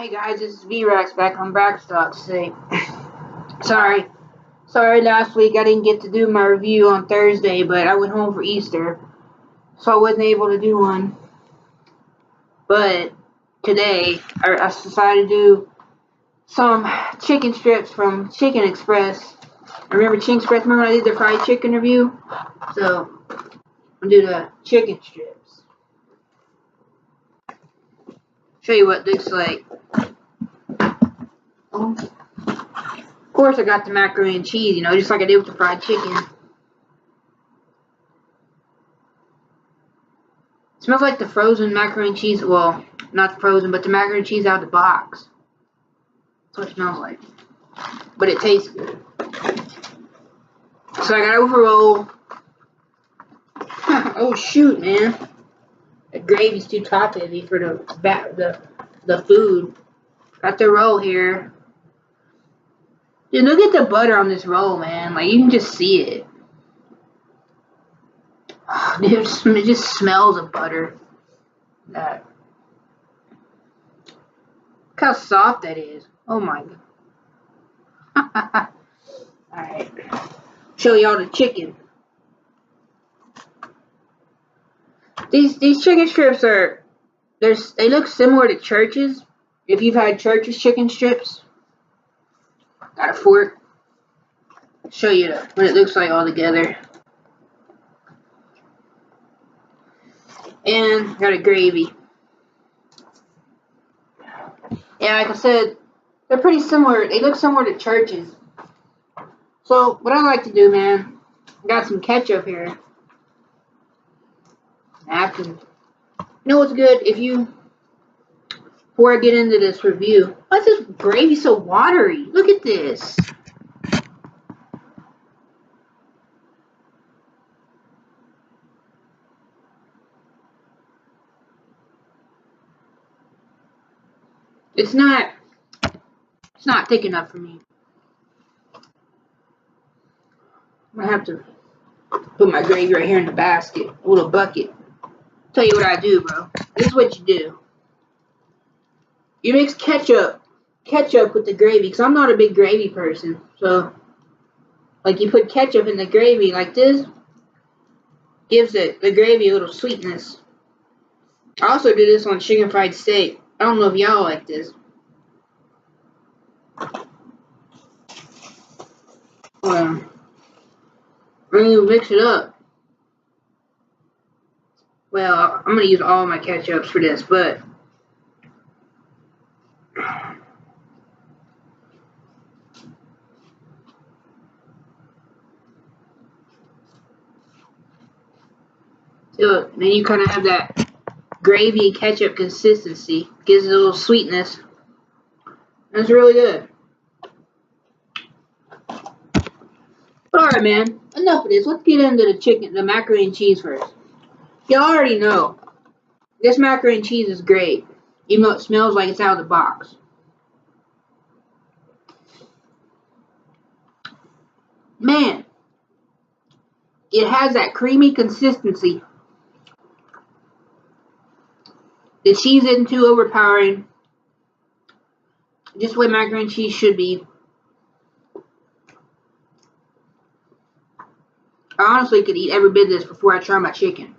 Hey guys, this is B-Rax back on Backstock today. Sorry. Sorry last week I didn't get to do my review on Thursday, but I went home for Easter, so I wasn't able to do one. But today, I decided to do some chicken strips from Chicken Express. Remember Chicken Express? Remember when I did the fried chicken review? So, I'm going to do the chicken strips. Show you what it looks like. Of course, I got the macaroni and cheese, just like I did with the fried chicken. It smells like the frozen macaroni and cheese. Well, not frozen, but the macaroni and cheese out of the box. That's what it smells like. But it tastes good. So I got over roll. Oh shoot, man! The gravy's too top heavy for the food. Got the roll here. Dude, look at the butter on this roll, man. Like, you can just see it. Oh, dude, it just smells of butter. Look how soft that is. Oh my god. Alright. Show y'all the chicken. These chicken strips they look similar to Church's. If you've had Church's chicken strips. Got a fork. Show you what it looks like all together. And got a gravy. Yeah, like I said, they're pretty similar. They look similar to Church's. So, what I like to do, man, I got some ketchup here. You know what's good? Before I get into this review, why is this gravy so watery? Look at this. It's not thick enough for me. I'm gonna have to put my gravy right here in the basket, a little bucket. Tell you what I do, bro. This is what you do. You mix ketchup with the gravy, because I'm not a big gravy person. So, like, you put ketchup in the gravy like this, gives the gravy a little sweetness. I also do this on chicken fried steak. I don't know if y'all like this. I'm gonna mix it up. Well, I'm gonna use all my ketchups for this, but then you kind of have that gravy and ketchup consistency. Gives it a little sweetness. That's really good. Alright, man. Enough of this. Let's get into the macaroni and cheese first. Y'all already know. This macaroni and cheese is great. Even though it smells like it's out of the box. Man. It has that creamy consistency. The cheese isn't too overpowering. Just the way macaroni and cheese should be. I honestly could eat every bit of this before I try my chicken.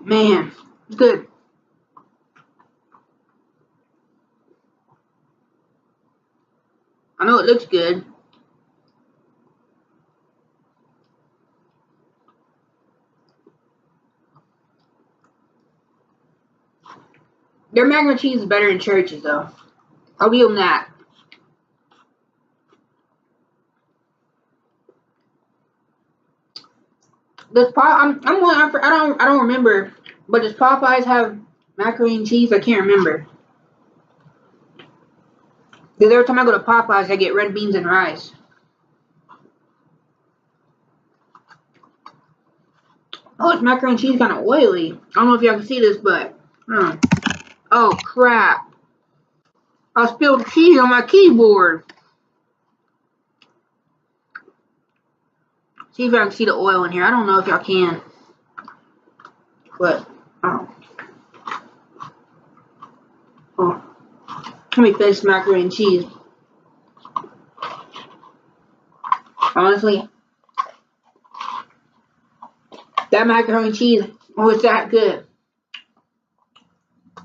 Man, it's good. I know it looks good. Their macaroni and cheese is better than Church's, though. I'll give them that. Does I don't remember, but does Popeyes have macaroni and cheese? I can't remember. Because every time I go to Popeyes, I get red beans and rice. Oh, this macaroni and cheese kind of oily. I don't know if y'all can see this, but oh crap! I spilled cheese on my keyboard. See if I can see the oil in here. I don't know if y'all can. But, oh. Let me finish macaroni and cheese. Honestly, that macaroni and cheese was that good.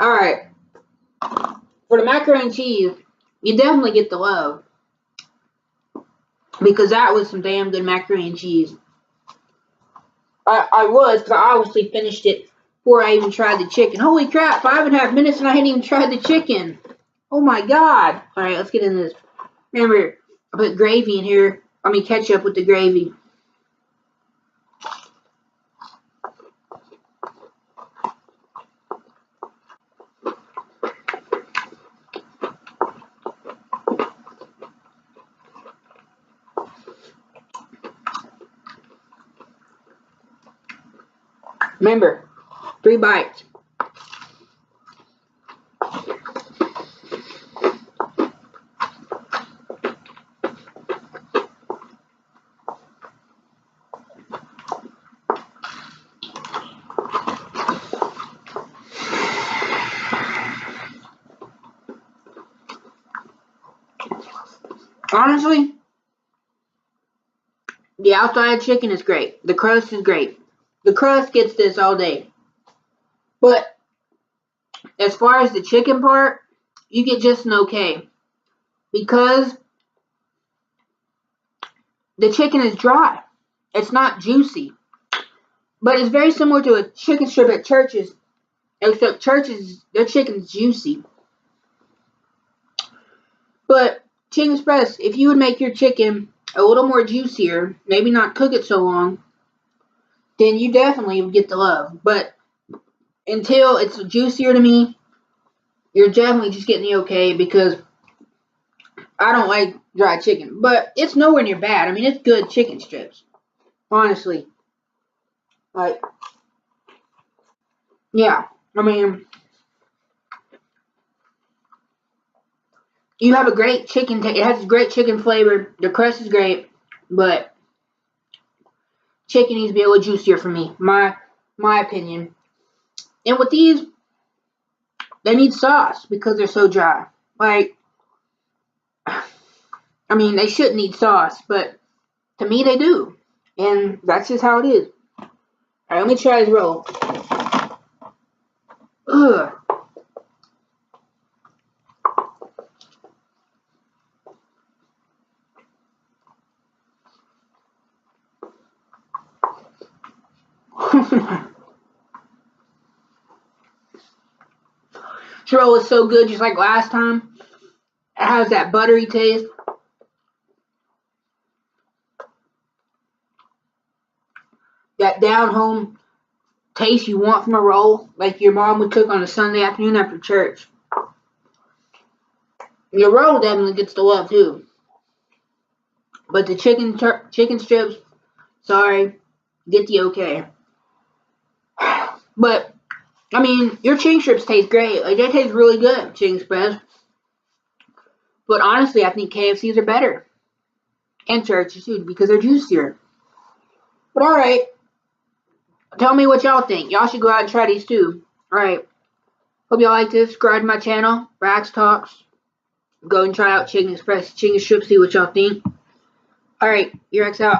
Alright. For the macaroni and cheese, you definitely get the love. Because that was some damn good macaroni and cheese. I was, because I obviously finished it before I even tried the chicken. Holy crap, 5.5 minutes and I hadn't even tried the chicken. Oh my god. Alright, let's get into this. Remember, I put gravy in here. I mean ketchup with the gravy. Remember, 3 bites. Honestly, the outside chicken is great. The crust is great. The crust gets this all day. But as far as the chicken part, you get just an okay. Because the chicken is dry. It's not juicy. But it's very similar to a chicken strip at Church's. Except Church's, their chicken's juicy. But Chicken Express, if you would make your chicken a little more juicier, maybe not cook it so long, then you definitely would get the love. But until it's juicier to me, you're definitely just getting the okay because I don't like dry chicken. But it's nowhere near bad. I mean, it's good chicken strips. Honestly. Like, yeah. I mean, you have a great chicken. It has a great chicken flavor. The crust is great. But chicken needs to be a little juicier for me. My opinion. And with these, they need sauce because they're so dry. Like, I mean, they shouldn't need sauce, but to me they do. And that's just how it is. Alright, let me try this roll. Ugh. This roll is so good, just like last time. It has that buttery taste. That down-home taste you want from a roll, like your mom would cook on a Sunday afternoon after church. Your roll definitely gets the love too. But the chicken strips, sorry, get the okay. But, I mean, your chicken strips taste great. Like, they taste really good, Chicken Express. But honestly, I think KFC's are better. And Church's too, because they're juicier. But alright. Tell me what y'all think. Y'all should go out and try these too. Alright. Hope y'all like this. Subscribe to my channel, B-Rax Talks. Go and try out Chicken Express chicken strips, see what y'all think. Alright, B-Rax out.